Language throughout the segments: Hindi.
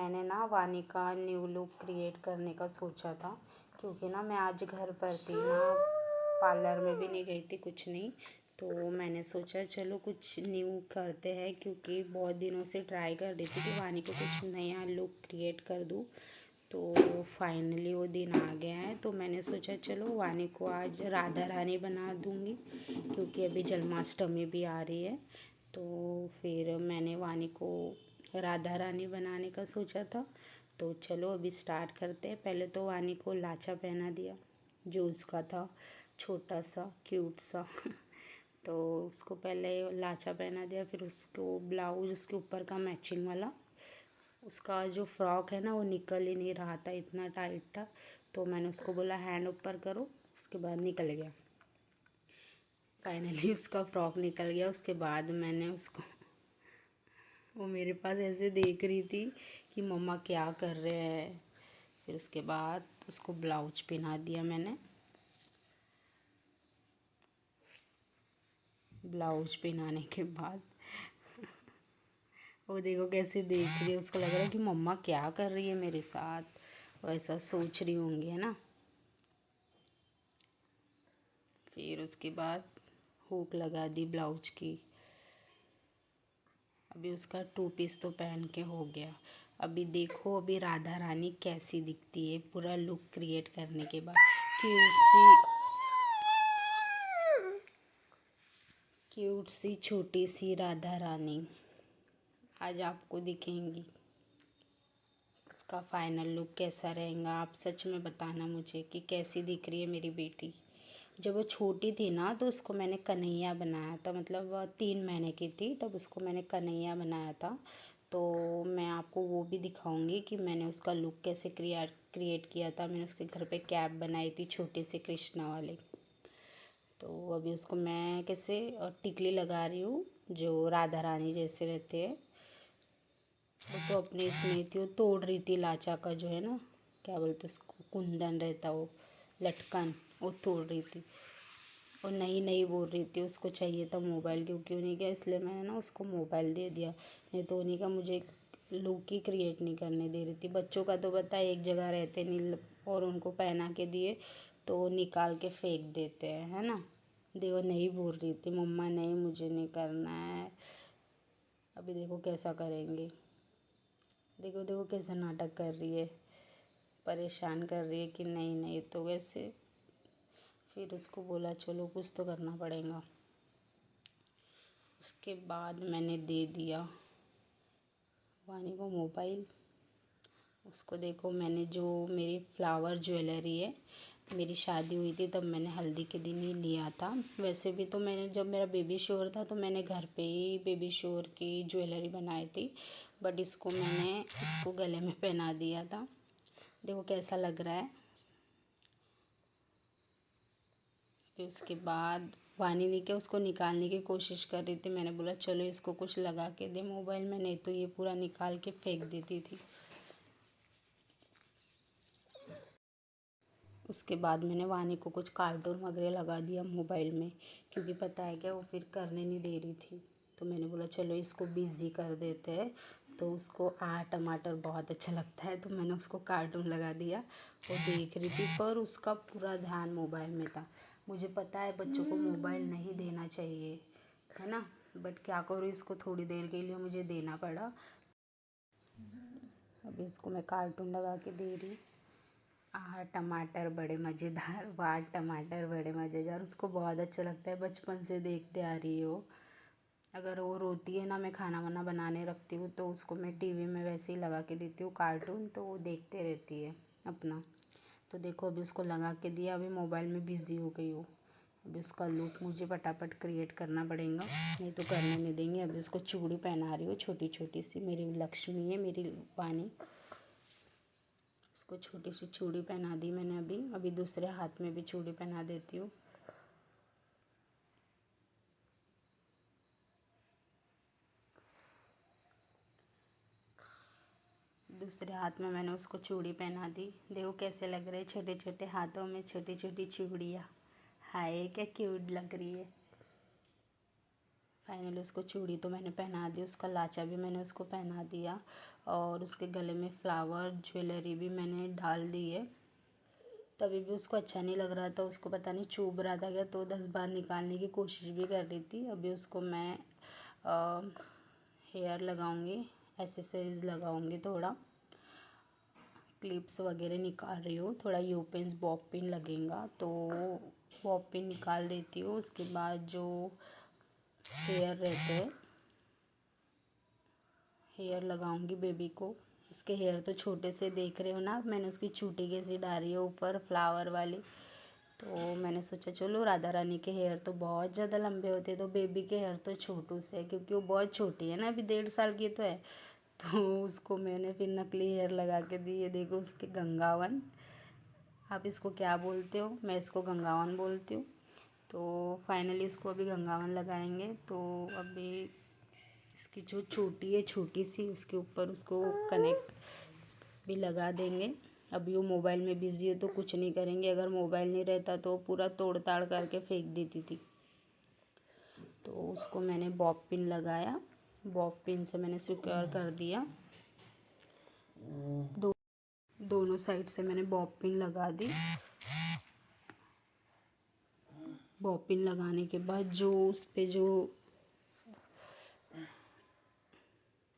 मैंने ना वानी का न्यू लुक क्रिएट करने का सोचा था, क्योंकि ना मैं आज घर पर थी ना, पार्लर में भी नहीं गई थी, कुछ नहीं। तो मैंने सोचा चलो कुछ न्यू करते हैं, क्योंकि बहुत दिनों से ट्राई कर रही थी कि वानी को कुछ नया लुक क्रिएट कर दूँ। तो फाइनली वो दिन आ गया है। तो मैंने सोचा चलो वानी को आज राधा रानी बना दूँगी, क्योंकि अभी जन्माष्टमी भी आ रही है। तो फिर मैंने वानी को राधा रानी बनाने का सोचा था। तो चलो अभी स्टार्ट करते हैं। पहले तो वानी को लाचा पहना दिया, जो उसका था, छोटा सा क्यूट सा तो उसको पहले लाचा पहना दिया, फिर उसको ब्लाउज उसके ऊपर का मैचिंग वाला, उसका जो फ्रॉक है ना वो निकल ही नहीं रहा था, इतना टाइट था। तो मैंने उसको बोला हैंड ऊपर करो, उसके बाद निकल गया। फाइनली उसका फ्रॉक निकल गया। उसके बाद मैंने उसको, वो मेरे पास ऐसे देख रही थी कि मम्मा क्या कर रहे हैं। फिर उसके बाद उसको ब्लाउज पहना दिया मैंने। ब्लाउज पहनाने के बाद वो देखो कैसे देख रही है, उसको लग रहा है कि मम्मा क्या कर रही है मेरे साथ, वैसा सोच रही होंगी, है ना। फिर उसके बाद हुक लगा दी ब्लाउज की। अभी उसका 2 पीस तो पहन के हो गया। अभी देखो अभी राधा रानी कैसी दिखती है पूरा लुक क्रिएट करने के बाद। क्यूट सी छोटी सी राधा रानी आज आपको दिखेंगी। उसका फाइनल लुक कैसा रहेगा, आप सच में बताना मुझे कि कैसी दिख रही है मेरी बेटी। जब वो छोटी थी ना तो उसको मैंने कन्हैया बनाया था, मतलब 3 महीने की थी तब उसको मैंने कन्हैया बनाया था। तो मैं आपको वो भी दिखाऊंगी कि मैंने उसका लुक कैसे क्रिएट किया था। मैंने उसके घर पे कैप बनाई थी छोटे से कृष्णा वाले। तो अभी उसको मैं कैसे टिकली लगा रही हूँ, जो राधा रानी जैसे रहते हैं। वो तो अपने इसमें थी, वो तोड़ रही थी लाचा का, जो है ना क्या बोलते उसको, कुंदन रहता वो लटकन, वो तोड़ रही थी। और नई नई बोल रही थी उसको चाहिए था मोबाइल, क्योंकि उन्हीं का, इसलिए मैंने ना उसको मोबाइल दे दिया। नहीं तो उन्हीं का मुझे लुक ही क्रिएट नहीं करने दे रही थी। बच्चों का तो पता है एक जगह रहते नहीं, और उनको पहना के दिए तो वो निकाल के फेंक देते हैं, है ना। देखो नहीं बोल रही थी मम्मा नहीं मुझे नहीं करना है। अभी देखो कैसा करेंगे, देखो देखो कैसा नाटक कर रही है, परेशान कर रही है कि नहीं नहीं तो वैसे। फिर उसको बोला चलो कुछ तो करना पड़ेगा। उसके बाद मैंने दे दिया वानी को मोबाइल। उसको देखो मैंने जो मेरी फ्लावर ज्वेलरी है, मेरी शादी हुई थी तब मैंने हल्दी के दिन ही लिया था। वैसे भी तो मैंने जब मेरा बेबी शोर था तो मैंने घर पे ही बेबी शोर की ज्वेलरी बनाई थी, बट इसको मैंने इसको गले में पहना दिया था। देखो कैसा लग रहा है। फिर उसके बाद वानी ने क्या उसको निकालने की कोशिश कर रही थी। मैंने बोला चलो इसको कुछ लगा के दे मोबाइल में, नहीं तो ये पूरा निकाल के फेंक देती थी। उसके बाद मैंने वानी को कुछ कार्टून वगैरह लगा दिया मोबाइल में, क्योंकि पता है क्या वो फिर करने नहीं दे रही थी। तो मैंने बोला चलो इसको बिज़ी कर देते हैं। तो उसको टमाटर बहुत अच्छा लगता है, तो मैंने उसको कार्टून लगा दिया। वो देख रही थी पर उसका पूरा ध्यान मोबाइल में था। मुझे पता है बच्चों को मोबाइल नहीं देना चाहिए, है ना, बट क्या करूँ, इसको थोड़ी देर के लिए मुझे देना पड़ा। अभी इसको मैं कार्टून लगा के दे रही। टमाटर बड़े मज़ेदार, वाह टमाटर बड़े मज़ेदार, उसको बहुत अच्छा लगता है, बचपन से देखते आ रही हो। अगर वो रोती है ना, मैं खाना वाना बनाने रखती हूँ तो उसको मैं टीवी में वैसे ही लगा के देती हूँ कार्टून, तो वो देखते रहती है अपना। तो देखो अभी उसको लगा के दिया, अभी मोबाइल में बिज़ी हो गई हो। अभी उसका लुक मुझे फटाफट क्रिएट करना पड़ेगा, नहीं तो करने नहीं देंगे। अभी उसको चूड़ी पहना रही हूँ छोटी छोटी सी, मेरी लक्ष्मी है मेरी वानी। उसको छोटी सी चूड़ी पहना दी मैंने। अभी अभी दूसरे हाथ में भी चूड़ी पहना देती हूँ। दूसरे हाथ में मैंने उसको चूड़ी पहना दी। देखो कैसे लग रहे हैं छोटे छोटे हाथों में छोटी छोटी चूड़ियाँ। हाय क्या क्यूट लग रही है। फाइनली उसको चूड़ी तो मैंने पहना दी, उसका लाचा भी मैंने उसको पहना दिया। और उसके गले में फ्लावर ज्वेलरी भी मैंने डाल दी है। तभी भी उसको अच्छा नहीं लग रहा था, उसको पता नहीं चुभ रहा था क्या, तो 10 बार निकालने की कोशिश भी कर रही थी। अभी उसको मैं हेयर लगाऊंगी, एसेसरीज़ लगाऊंगी, थोड़ा क्लिप्स वगैरह निकाल रही हूँ, थोड़ा यू पिन्स बॉब पिन लगेगा तो बॉब पिन निकाल देती हूँ। उसके बाद जो हेयर रहते हैं, हेयर लगाऊंगी बेबी को। उसके हेयर तो छोटे से देख रहे हो ना, मैंने उसकी चूटी कैसी डाली है ऊपर फ्लावर वाली। तो मैंने सोचा चलो, राधा रानी के हेयर तो बहुत ज़्यादा लंबे होते हैं, तो बेबी के हेयर तो छोटू से है, क्योंकि वो बहुत छोटी है ना, अभी 1.5 साल की तो है। तो उसको मैंने फिर नकली हेयर लगा के दी। ये देखो उसके गंगावन, आप इसको क्या बोलते हो, मैं इसको गंगावन बोलती हूँ। तो फाइनली इसको अभी गंगावन लगाएंगे। तो अभी इसकी जो चोटी है छोटी सी, उसके ऊपर उसको कनेक्ट भी लगा देंगे। अभी वो मोबाइल में बिज़ी है तो कुछ नहीं करेंगे, अगर मोबाइल नहीं रहता तो पूरा तोड़ ताड़ करके फेंक देती थी। तो उसको मैंने बॉब पिन लगाया, बॉब पिन से मैंने सिक्योर कर दिया। दोनों साइड से मैंने बॉब पिन लगा दी। बॉब पिन लगाने के बाद जो उस पे जो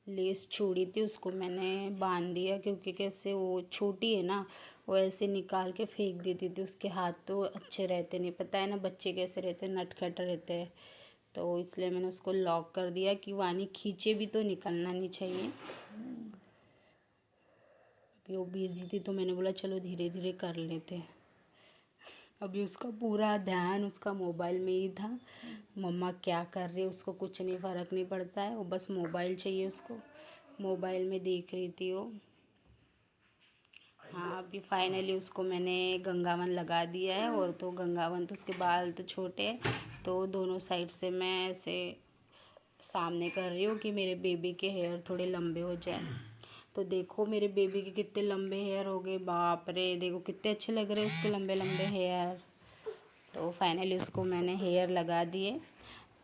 लेस छोड़ी थी उसको मैंने बांध दिया, क्योंकि कैसे वो छोटी है ना, वो ऐसे निकाल के फेंक देती थी। उसके हाथ तो अच्छे रहते नहीं, पता है ना बच्चे कैसे रहते हैं, नटखट रहते हैं। तो इसलिए मैंने उसको लॉक कर दिया कि वानी खींचे भी तो निकलना नहीं चाहिए। अभी वो बिजी थी तो मैंने बोला चलो धीरे धीरे कर लेते हैं। अभी उसका पूरा ध्यान उसका मोबाइल में ही था, मम्मा क्या कर रही है उसको कुछ नहीं फ़र्क नहीं पड़ता है, वो बस मोबाइल चाहिए उसको, मोबाइल में देख रही थी वो। हाँ, अभी फाइनली उसको मैंने गंगावन लगा दिया है। और तो गंगावन तो उसके बाल तो छोटे हैं, तो दोनों साइड से मैं ऐसे सामने कर रही हूँ कि मेरे बेबी के हेयर थोड़े लंबे हो जाए। तो देखो मेरे बेबी के कितने लंबे हेयर हो गए, बाप रे, देखो कितने अच्छे लग रहे हैं उसके लंबे लंबे हेयर। तो फाइनली उसको मैंने हेयर लगा दिए।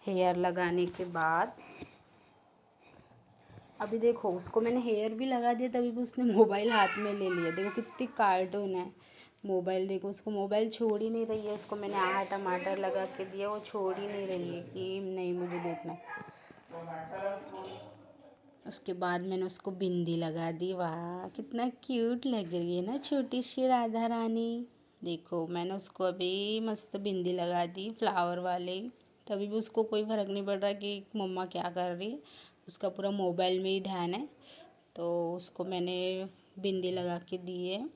हेयर लगाने के बाद अभी देखो उसको मैंने हेयर भी लगा दिया, तभी भी उसने मोबाइल हाथ में ले लिया। देखो कितनी कार्टून है मोबाइल, देखो उसको मोबाइल छोड़ ही नहीं रही है। उसको मैंने टमाटर लगा के दिया, वो छोड़ ही नहीं रही है कि नहीं मुझे देखना। उसके बाद मैंने उसको बिंदी लगा दी। वाह कितना क्यूट लग रही है ना छोटी सी राधा रानी। देखो मैंने उसको अभी मस्त बिंदी लगा दी फ्लावर वाले। तभी भी उसको कोई फ़र्क नहीं पड़ रहा कि मम्मा क्या कर रही है, उसका पूरा मोबाइल में ही ध्यान है। तो उसको मैंने बिंदी लगा के दी है।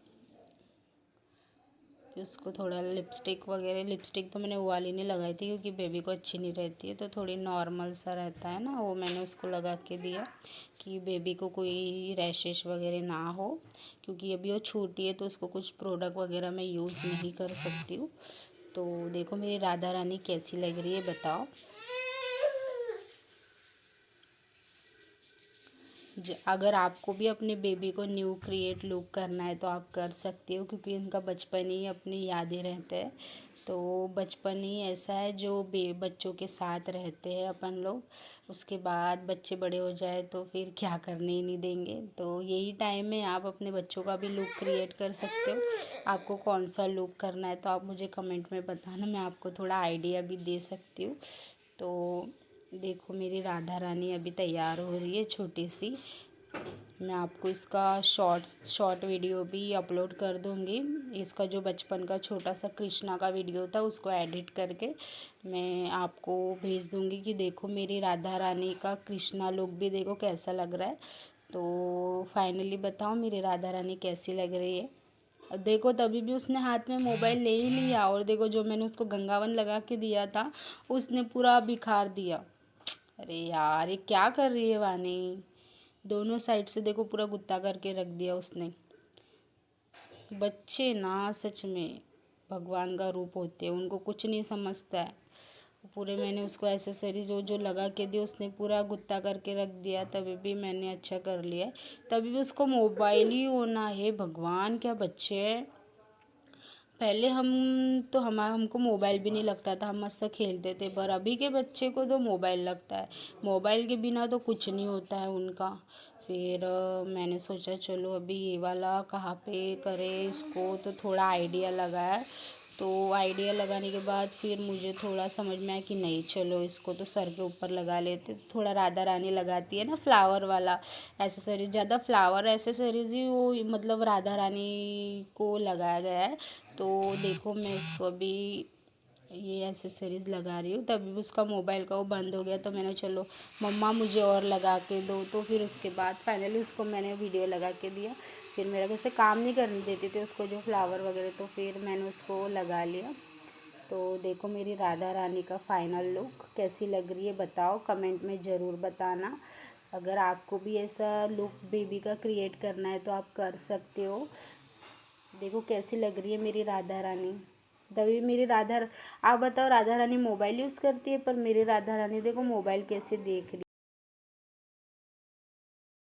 फिर उसको थोड़ा लिपस्टिक तो मैंने वो वाली नहीं लगाई थी, क्योंकि बेबी को अच्छी नहीं रहती है, तो थोड़ी नॉर्मल सा रहता है ना, वो मैंने उसको लगा के दिया कि बेबी को कोई रैशेस वगैरह ना हो। क्योंकि अभी वो छोटी है तो उसको कुछ प्रोडक्ट वगैरह मैं यूज़ नहीं कर सकती हूँ। तो देखो मेरी राधा रानी कैसी लग रही है बताओ। अगर आपको भी अपने बेबी को न्यू क्रिएट लुक करना है तो आप कर सकते हो, क्योंकि उनका बचपन ही अपनी यादें रहते हैं। तो बचपन ही ऐसा है जो बच्चों के साथ रहते हैं अपन लोग, उसके बाद बच्चे बड़े हो जाए तो फिर क्या करने ही नहीं देंगे। तो यही टाइम में आप अपने बच्चों का भी लुक क्रिएट कर सकते हो। आपको कौन सा लुक करना है तो आप मुझे कमेंट में बताना, मैं आपको थोड़ा आइडिया भी दे सकती हूँ। तो देखो मेरी राधा रानी अभी तैयार हो रही है छोटी सी। मैं आपको इसका शॉर्ट वीडियो भी अपलोड कर दूँगी। इसका जो बचपन का छोटा सा कृष्णा का वीडियो था उसको एडिट करके मैं आपको भेज दूँगी कि देखो मेरी राधा रानी का कृष्णा लुक भी देखो कैसा लग रहा है। तो फाइनली बताओ मेरी राधा रानी कैसी लग रही है। देखो तभी भी उसने हाथ में मोबाइल ले ही लिया, और देखो जो मैंने उसको गंगावन लगा के दिया था उसने पूरा बिखार दिया। अरे यार ये क्या कर रही है वानी, दोनों साइड से देखो पूरा गुत्ता करके रख दिया उसने। बच्चे ना सच में भगवान का रूप होते हैं, उनको कुछ नहीं समझता है। पूरे मैंने उसको एसेसरी जो जो लगा के दी उसने पूरा गुत्ता करके रख दिया, तभी भी मैंने अच्छा कर लिया। तभी भी उसको मोबाइल ही होना है, भगवान क्या बच्चे हैं। पहले हमको मोबाइल भी नहीं लगता था, हम मस्त खेलते थे, पर अभी के बच्चे को तो मोबाइल लगता है। मोबाइल के बिना तो कुछ नहीं होता है उनका। फिर मैंने सोचा चलो अभी ये वाला कहाँ पे करें इसको, तो थोड़ा आइडिया लगाया। तो आइडिया लगाने के बाद फिर मुझे थोड़ा समझ में आया कि नहीं चलो इसको तो सर के ऊपर लगा लेते। थोड़ा राधा रानी लगाती है ना फ्लावर वाला एसेसरीज, ज़्यादा फ्लावर एसेसरीज ही वो मतलब राधा रानी को लगाया गया है। तो देखो मैं इसको अभी ये एसेसरीज लगा रही हूँ। तभी उसका मोबाइल का वो बंद हो गया, तो मैंने चलो मम्मा मुझे और लगा के दो। तो फिर उसके बाद फाइनली उसको मैंने वीडियो लगा के दिया। फिर मेरा वैसे काम नहीं करने देती थी उसको जो फ्लावर वगैरह, तो फिर मैंने उसको लगा लिया। तो देखो मेरी राधा रानी का फाइनल लुक कैसी लग रही है बताओ, कमेंट में ज़रूर बताना। अगर आपको भी ऐसा लुक बेबी का क्रिएट करना है तो आप कर सकते हो। देखो कैसी लग रही है मेरी राधा रानी। तभी मेरी आप बताओ राधा रानी मोबाइल यूज़ करती है, पर मेरी राधा रानी देखो मोबाइल कैसे देख रही है।